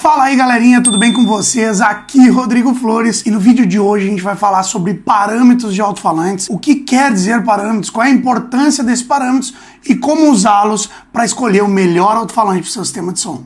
Fala aí galerinha, tudo bem com vocês? Aqui Rodrigo Flores e no vídeo de hoje a gente vai falar sobre parâmetros de alto-falantes, o que quer dizer parâmetros, qual é a importância desses parâmetros e como usá-los para escolher o melhor alto-falante para o seu sistema de som.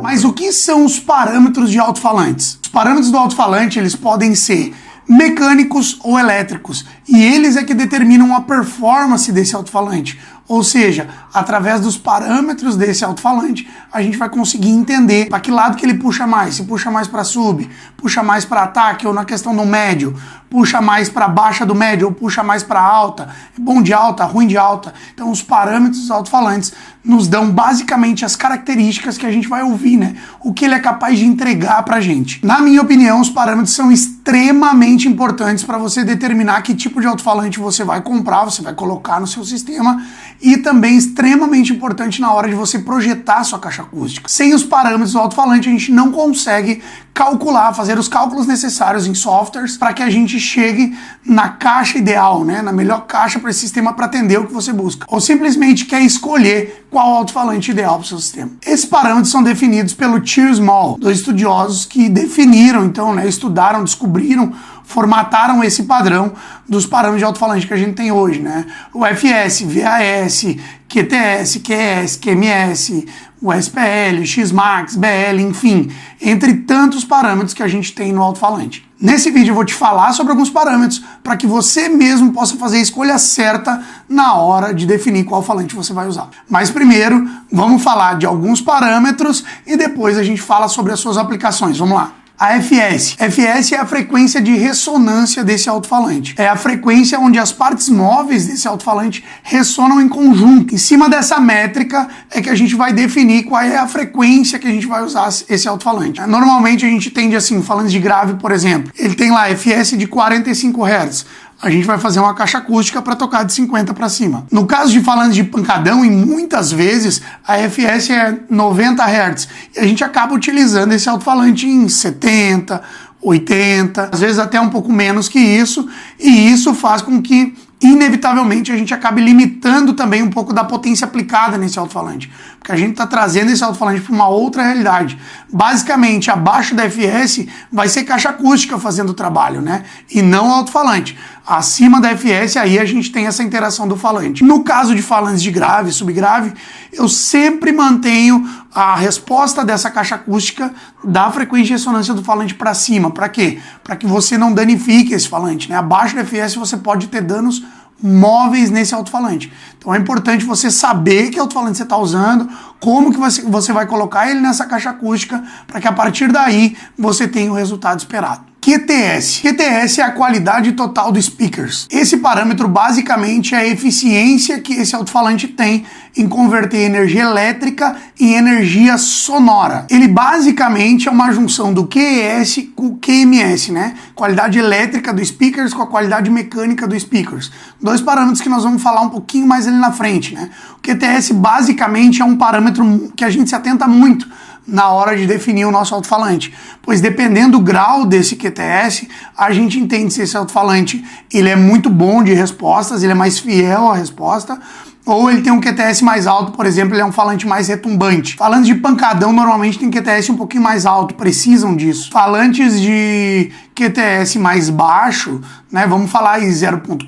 Mas o que são os parâmetros de alto-falantes? Os parâmetros do alto-falante eles podem ser mecânicos ou elétricos, e eles é que determinam a performance desse alto-falante. Ou seja, através dos parâmetros desse alto-falante, a gente vai conseguir entender para que lado que ele puxa mais, se puxa mais para sub, puxa mais para ataque ou na questão do médio, puxa mais para baixa do médio ou puxa mais para alta, é bom de alta, ruim de alta. Então os parâmetros dos alto-falantes nos dão basicamente as características que a gente vai ouvir, né? O que ele é capaz de entregar pra gente. Na minha opinião, os parâmetros são extremamente importantes para você determinar que tipo de alto-falante você vai comprar, você vai colocar no seu sistema, e também extremamente importante na hora de você projetar a sua caixa acústica. Sem os parâmetros do alto-falante, a gente não consegue calcular, fazer os cálculos necessários em softwares para que a gente chegue na caixa ideal, né? Na melhor caixa para esse sistema para atender o que você busca. Ou simplesmente quer escolher qual alto-falante ideal para o seu sistema. Esses parâmetros são definidos pelo Thier Small, dois estudiosos que definiram, então, né, estudaram, descobriram, formataram esse padrão dos parâmetros de alto-falante que a gente tem hoje, né? O FS, VAS, QTS, QS, QMS, o SPL, Xmax, BL, enfim, entre tantos parâmetros que a gente tem no alto-falante. Nesse vídeo eu vou te falar sobre alguns parâmetros para que você mesmo possa fazer a escolha certa na hora de definir qual falante você vai usar. Mas primeiro, vamos falar de alguns parâmetros e depois a gente fala sobre as suas aplicações. Vamos lá. A FS. FS é a frequência de ressonância desse alto-falante. É a frequência onde as partes móveis desse alto-falante ressonam em conjunto. Em cima dessa métrica é que a gente vai definir qual é a frequência que a gente vai usar esse alto-falante. Normalmente a gente tende assim, falando de grave, por exemplo, ele tem lá FS de 45 Hz. A gente vai fazer uma caixa acústica para tocar de 50 para cima. No caso de falantes de pancadão, e muitas vezes a FS é 90 Hz. E a gente acaba utilizando esse alto-falante em 70, 80, às vezes até um pouco menos que isso. E isso faz com que, inevitavelmente, a gente acabe limitando também um pouco da potência aplicada nesse alto-falante. Porque a gente está trazendo esse alto-falante para uma outra realidade. Basicamente, abaixo da FS vai ser caixa acústica fazendo o trabalho, né? E não alto-falante. Acima da FS, aí a gente tem essa interação do falante. No caso de falantes de grave, subgrave, eu sempre mantenho a resposta dessa caixa acústica da frequência de ressonância do falante para cima. Para quê? Para que você não danifique esse falante, né? Abaixo da FS você pode ter danos móveis nesse alto-falante. Então é importante você saber que alto-falante você está usando, como que você vai colocar ele nessa caixa acústica, para que a partir daí você tenha o resultado esperado. QTS. QTS é a qualidade total do speakers. Esse parâmetro basicamente é a eficiência que esse alto-falante tem em converter energia elétrica em energia sonora. Ele basicamente é uma junção do QES com o QMS, né? Qualidade elétrica do speakers com a qualidade mecânica do speakers. Dois parâmetros que nós vamos falar um pouquinho mais ali na frente, né? O QTS basicamente é um parâmetro que a gente se atenta muito na hora de definir o nosso alto-falante, pois dependendo do grau desse QTS, a gente entende se esse alto-falante ele é muito bom de respostas, ele é mais fiel à resposta, ou ele tem um QTS mais alto, por exemplo, ele é um falante mais retumbante. Falantes de pancadão normalmente tem QTS um pouquinho mais alto, precisam disso. Falantes de QTS mais baixo, né, vamos falar aí 0.4,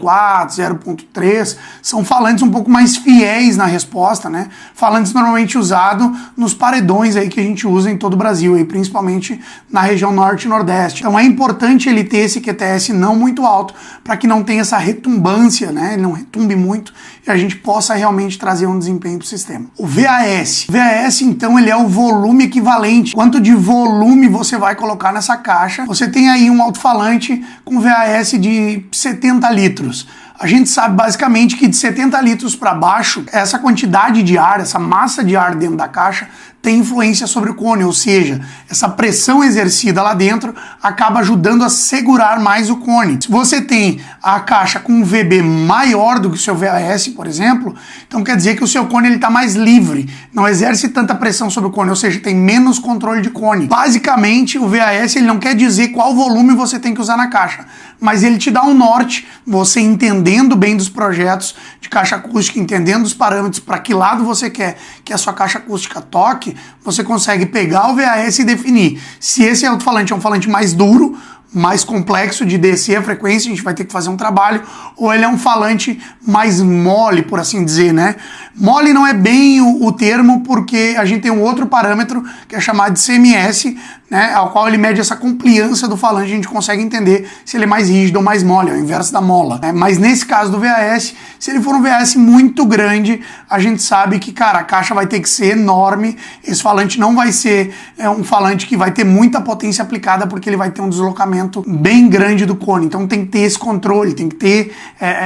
0.3, são falantes um pouco mais fiéis na resposta, né? Falantes normalmente usados nos paredões aí que a gente usa em todo o Brasil, aí, principalmente na região norte e nordeste. Então é importante ele ter esse QTS não muito alto, para que não tenha essa retumbância, né? Ele não retumbe muito e a gente possa realmente trazer um desempenho para o sistema. O VAS. VAS, então, ele é o volume equivalente. Quanto de volume você vai colocar nessa caixa? Você tem aí um alto-falante com VAS de 70 litros. A gente sabe basicamente que de 70 litros para baixo, essa quantidade de ar, essa massa de ar dentro da caixa tem influência sobre o cone, ou seja, essa pressão exercida lá dentro acaba ajudando a segurar mais o cone. Se você tem a caixa com um VB maior do que o seu VAS, por exemplo, então quer dizer que o seu cone está mais livre, não exerce tanta pressão sobre o cone, ou seja, tem menos controle de cone. Basicamente, o VAS ele não quer dizer qual volume você tem que usar na caixa, mas ele te dá um norte, você entender entendendo bem dos projetos de caixa acústica, entendendo os parâmetros para que lado você quer que a sua caixa acústica toque, você consegue pegar o VAS e definir se esse alto-falante é um falante mais duro, mais complexo de descer a frequência, a gente vai ter que fazer um trabalho, ou ele é um falante mais mole, por assim dizer, né? Mole não é bem o termo, porque a gente tem um outro parâmetro que é chamado de CMS, né, ao qual ele mede essa compliância do falante, a gente consegue entender se ele é mais rígido ou mais mole, é o inverso da mola, né? Mas nesse caso do VAS, se ele for um VAS muito grande, a gente sabe que, cara, a caixa vai ter que ser enorme, esse falante não vai ser um falante que vai ter muita potência aplicada, porque ele vai ter um deslocamento bem grande do cone, então tem que ter esse controle, tem que ter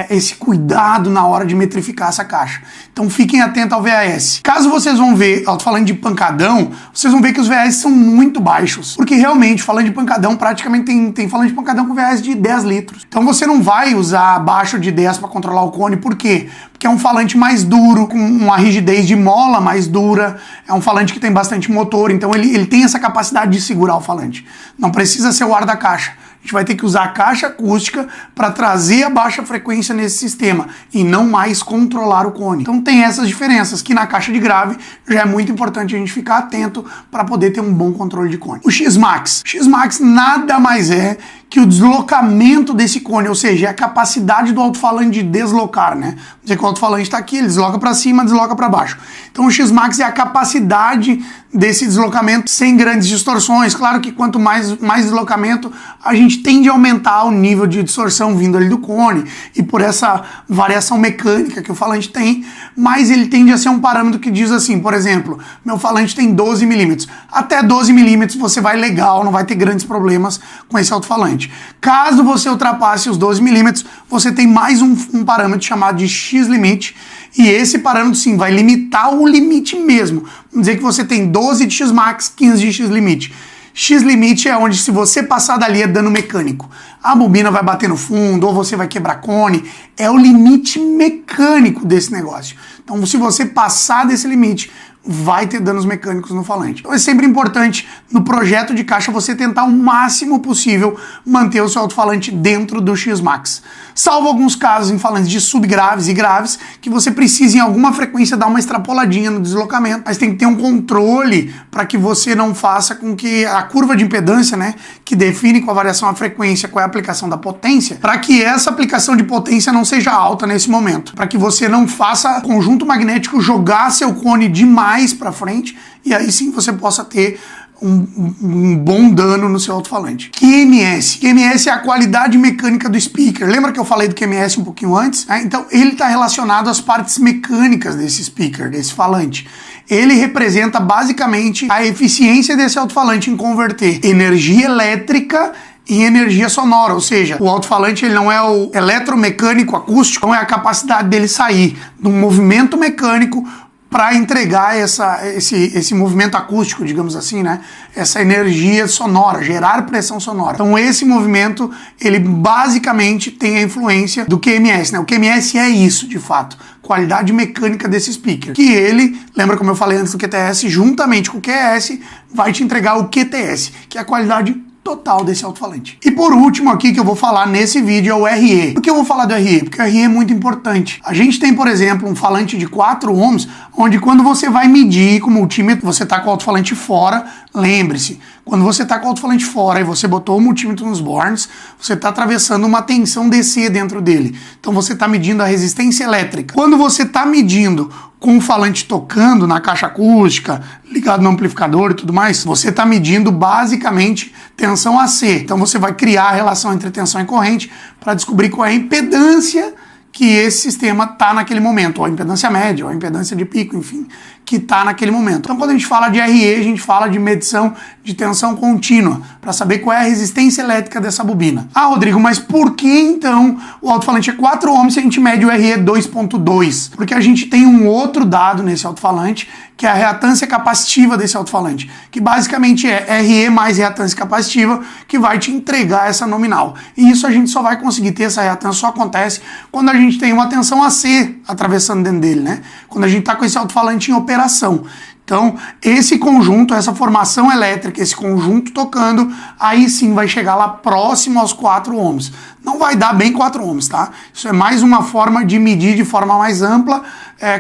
esse cuidado na hora de metrificar essa caixa. Então fiquem atentos ao VAS. Caso vocês vão ver alto-falante de pancadão, vocês vão ver que os VAS são muito baixos, porque realmente, falando de pancadão, praticamente tem falante de pancadão com VAS de 10 litros. Então você não vai usar abaixo de 10 para controlar o cone, por quê? Porque é um falante mais duro, com uma rigidez de mola mais dura, é um falante que tem bastante motor, então ele tem essa capacidade de segurar o falante. Não precisa ser o ar da caixa. A gente vai ter que usar a caixa acústica para trazer a baixa frequência nesse sistema e não mais controlar o cone. Então tem essas diferenças, que na caixa de grave já é muito importante a gente ficar atento para poder ter um bom controle de cone. O X-Max. X-Max nada mais é que o deslocamento desse cone, ou seja, a capacidade do alto-falante de deslocar, né? Vamos dizer que o alto-falante está aqui, ele desloca para cima, desloca para baixo. Então o X-Max é a capacidade desse deslocamento sem grandes distorções. Claro que quanto mais deslocamento, a gente tende a aumentar o nível de distorção vindo ali do cone, e por essa variação mecânica que o falante tem, mas ele tende a ser um parâmetro que diz assim, por exemplo, meu falante tem 12 milímetros. Até 12 milímetros você vai legal, não vai ter grandes problemas com esse alto-falante. Caso você ultrapasse os 12 milímetros, você tem mais um parâmetro chamado de X-limite, e esse parâmetro sim vai limitar o limite mesmo. Vamos dizer que você tem 12 de X-Max, 15 de X-limite. X-limite é onde, se você passar dali, é dano mecânico. A bobina vai bater no fundo, ou você vai quebrar cone. É o limite mecânico desse negócio. Então, se você passar desse limite, vai ter danos mecânicos no falante. Então é sempre importante, no projeto de caixa, você tentar o máximo possível manter o seu alto-falante dentro do X-Max. Salvo alguns casos em falantes de subgraves e graves, que você precisa em alguma frequência dar uma extrapoladinha no deslocamento, mas tem que ter um controle para que você não faça com que a curva de impedância, né, que define com a variação a frequência, qual é a aplicação da potência, para que essa aplicação de potência não seja alta nesse momento, para que você não faça conjunto magnético jogar seu cone demais para frente, e aí sim você possa ter um bom dano no seu alto-falante. QMS. QMS é a qualidade mecânica do speaker. Lembra que eu falei do QMS um pouquinho antes? Então ele está relacionado às partes mecânicas desse speaker, desse falante. Ele representa basicamente a eficiência desse alto-falante em converter energia elétrica em energia sonora, ou seja, o alto-falante ele não é o eletromecânico acústico, não é a capacidade dele sair de um movimento mecânico para entregar esse movimento acústico, digamos assim, né? Essa energia sonora, gerar pressão sonora. Então esse movimento, ele basicamente tem a influência do QMS, né? O QMS é isso, de fato, qualidade mecânica desse speaker. Que ele, lembra como eu falei antes do QTS, juntamente com o QES, vai te entregar o QTS, que é a qualidade total desse alto-falante. E por último aqui que eu vou falar nesse vídeo é o RE. Por que eu vou falar do RE? Porque o RE é muito importante. A gente tem, por exemplo, um falante de 4 ohms, onde quando você vai medir com o multímetro, você está com o alto-falante fora, lembre-se, quando você está com o alto-falante fora e você botou o multímetro nos bornes, você está atravessando uma tensão DC dentro dele. Então você está medindo a resistência elétrica. Quando você está medindo com o falante tocando na caixa acústica, ligado no amplificador e tudo mais, você está medindo basicamente tensão AC. Então você vai criar a relação entre tensão e corrente para descobrir qual é a impedância que esse sistema está naquele momento, ou a impedância média, ou a impedância de pico, enfim, que está naquele momento. Então quando a gente fala de RE, a gente fala de medição de tensão contínua, para saber qual é a resistência elétrica dessa bobina. Ah, Rodrigo, mas por que então o alto-falante é 4 ohms se a gente mede o RE 2.2? Porque a gente tem um outro dado nesse alto-falante, que é a reatância capacitiva desse alto-falante, que basicamente é RE mais reatância capacitiva, que vai te entregar essa nominal. E isso a gente só vai conseguir ter essa reatância, só acontece quando a gente tem uma tensão AC atravessando dentro dele, né? Quando a gente está com esse alto-falante em operação. Então, esse conjunto, essa formação elétrica, esse conjunto tocando, aí sim vai chegar lá próximo aos 4 ohms. Não vai dar bem 4 ohms, tá? Isso é mais uma forma de medir de forma mais ampla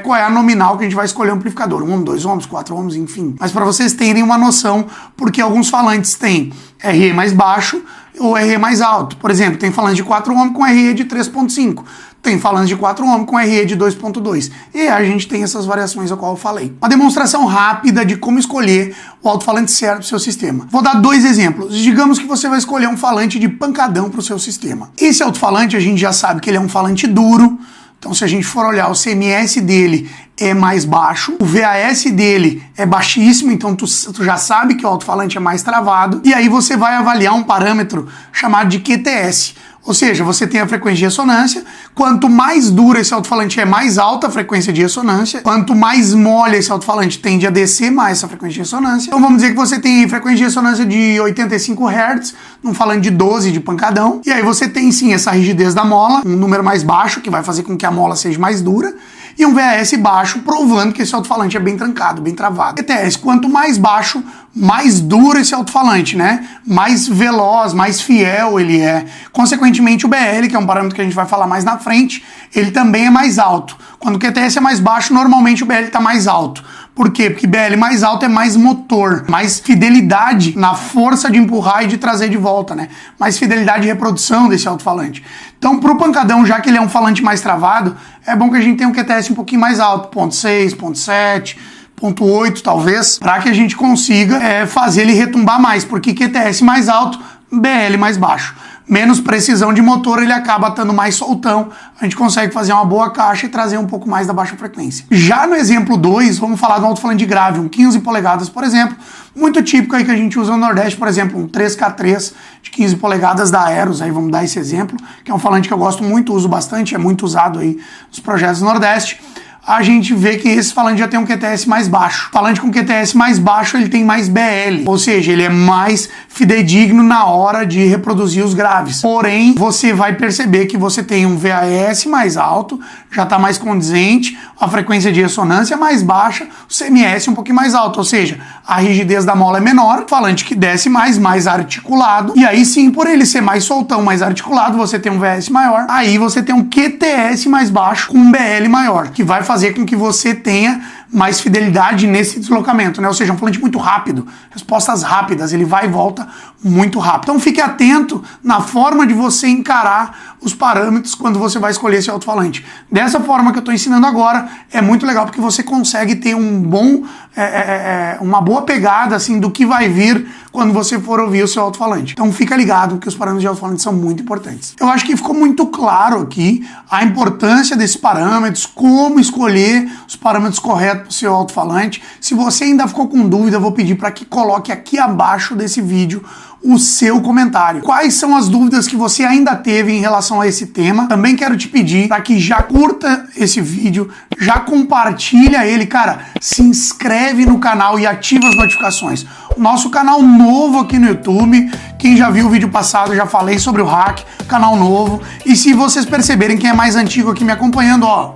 qual é a nominal que a gente vai escolher o amplificador. 1 ohm, 2 ohms, 4 ohms, enfim. Mas para vocês terem uma noção, porque alguns falantes têm RE mais baixo ou RE mais alto. Por exemplo, tem falante de 4 ohm com RE de 3.5. Tem falante de 4 ohm com RE de 2.2. E a gente tem essas variações a qual eu falei. Uma demonstração rápida de como escolher o alto-falante certo para o seu sistema. Vou dar 2 exemplos. Digamos que você vai escolher um falante de pancadão para o seu sistema. Esse alto-falante a gente já sabe que ele é um falante duro. Então, se a gente for olhar, o CMS dele é mais baixo, o VAS dele é baixíssimo, então tu já sabe que o alto-falante é mais travado. E aí você vai avaliar um parâmetro chamado de QTS. Ou seja, você tem a frequência de ressonância. Quanto mais duro esse alto-falante é, mais alta a frequência de ressonância. Quanto mais mole esse alto-falante, tende a descer mais essa frequência de ressonância. Então vamos dizer que você tem frequência de ressonância de 85 Hz, num falante de 12 de pancadão. E aí você tem sim essa rigidez da mola, um número mais baixo, que vai fazer com que a mola seja mais dura. E um VAS baixo, provando que esse alto-falante é bem trancado, bem travado. QTS, quanto mais baixo, mais duro esse alto-falante, né? Mais veloz, mais fiel ele é. Consequentemente, o BL, que é um parâmetro que a gente vai falar mais na frente, ele também é mais alto. Quando o QTS é mais baixo, normalmente o BL está mais alto. Por quê? Porque BL mais alto é mais motor, mais fidelidade na força de empurrar e de trazer de volta, né? Mais fidelidade de reprodução desse alto-falante. Então, pro pancadão, já que ele é um falante mais travado, é bom que a gente tenha um QTS um pouquinho mais alto, 0.6, 0.7, 0.8 talvez, para que a gente consiga fazer ele retumbar mais, porque QTS mais alto, BL mais baixo. Menos precisão de motor, ele acaba estando mais soltão, a gente consegue fazer uma boa caixa e trazer um pouco mais da baixa frequência. Já no exemplo 2, vamos falar do alto-falante de grave, um 15 polegadas, por exemplo, muito típico aí que a gente usa no Nordeste, por exemplo, um 3K3 de 15 polegadas da Aeros, aí vamos dar esse exemplo, que é um falante que eu gosto muito, uso bastante, é muito usado aí nos projetos do Nordeste. A gente vê que esse falante já tem um QTS mais baixo. Falante com QTS mais baixo, ele tem mais BL, ou seja, ele é mais fidedigno na hora de reproduzir os graves. Porém, você vai perceber que você tem um VAS mais alto, já está mais condizente, a frequência de ressonância mais baixa, o CMS um pouquinho mais alto, ou seja, a rigidez da mola é menor, falante que desce mais articulado, e aí sim, por ele ser mais soltão, mais articulado, você tem um VAS maior, aí você tem um QTS mais baixo com um BL maior, que vai fazer com que você tenha mais fidelidade nesse deslocamento, né? Ou seja, um falante muito rápido, respostas rápidas, ele vai e volta muito rápido. Então fique atento na forma de você encarar os parâmetros quando você vai escolher esse alto-falante. Dessa forma que eu estou ensinando agora, é muito legal porque você consegue ter uma boa pegada assim, do que vai vir quando você for ouvir o seu alto-falante. Então fica ligado que os parâmetros de alto-falante são muito importantes. Eu acho que ficou muito claro aqui a importância desses parâmetros, como escolher os parâmetros corretos para o seu alto-falante. Se você ainda ficou com dúvida, eu vou pedir para que coloque aqui abaixo desse vídeo o seu comentário. Quais são as dúvidas que você ainda teve em relação a esse tema? Também quero te pedir para que já curta esse vídeo, já compartilha ele, cara, se inscreve no canal e ativa as notificações. Nosso canal novo aqui no YouTube, quem já viu o vídeo passado, já falei sobre o hack, canal novo. E se vocês perceberem, quem é mais antigo aqui me acompanhando, ó,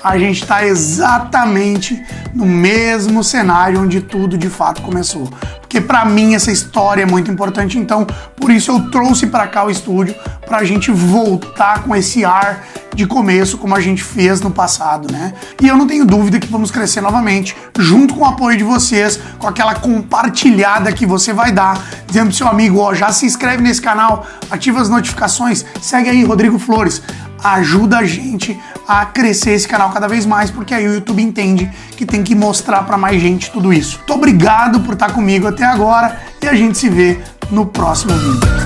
a gente está exatamente no mesmo cenário onde tudo de fato começou. Porque para mim essa história é muito importante, então por isso eu trouxe para cá o estúdio, para a gente voltar com esse ar de começo, como a gente fez no passado, né? E eu não tenho dúvida que vamos crescer novamente, junto com o apoio de vocês, com aquela compartilhada que você vai dar, dizendo pro seu amigo, ó, já se inscreve nesse canal, ativa as notificações, segue aí, Rodrigo Flores. Ajuda a gente a crescer esse canal cada vez mais, porque aí o YouTube entende que tem que mostrar para mais gente tudo isso. Muito obrigado por estar comigo até agora e a gente se vê no próximo vídeo.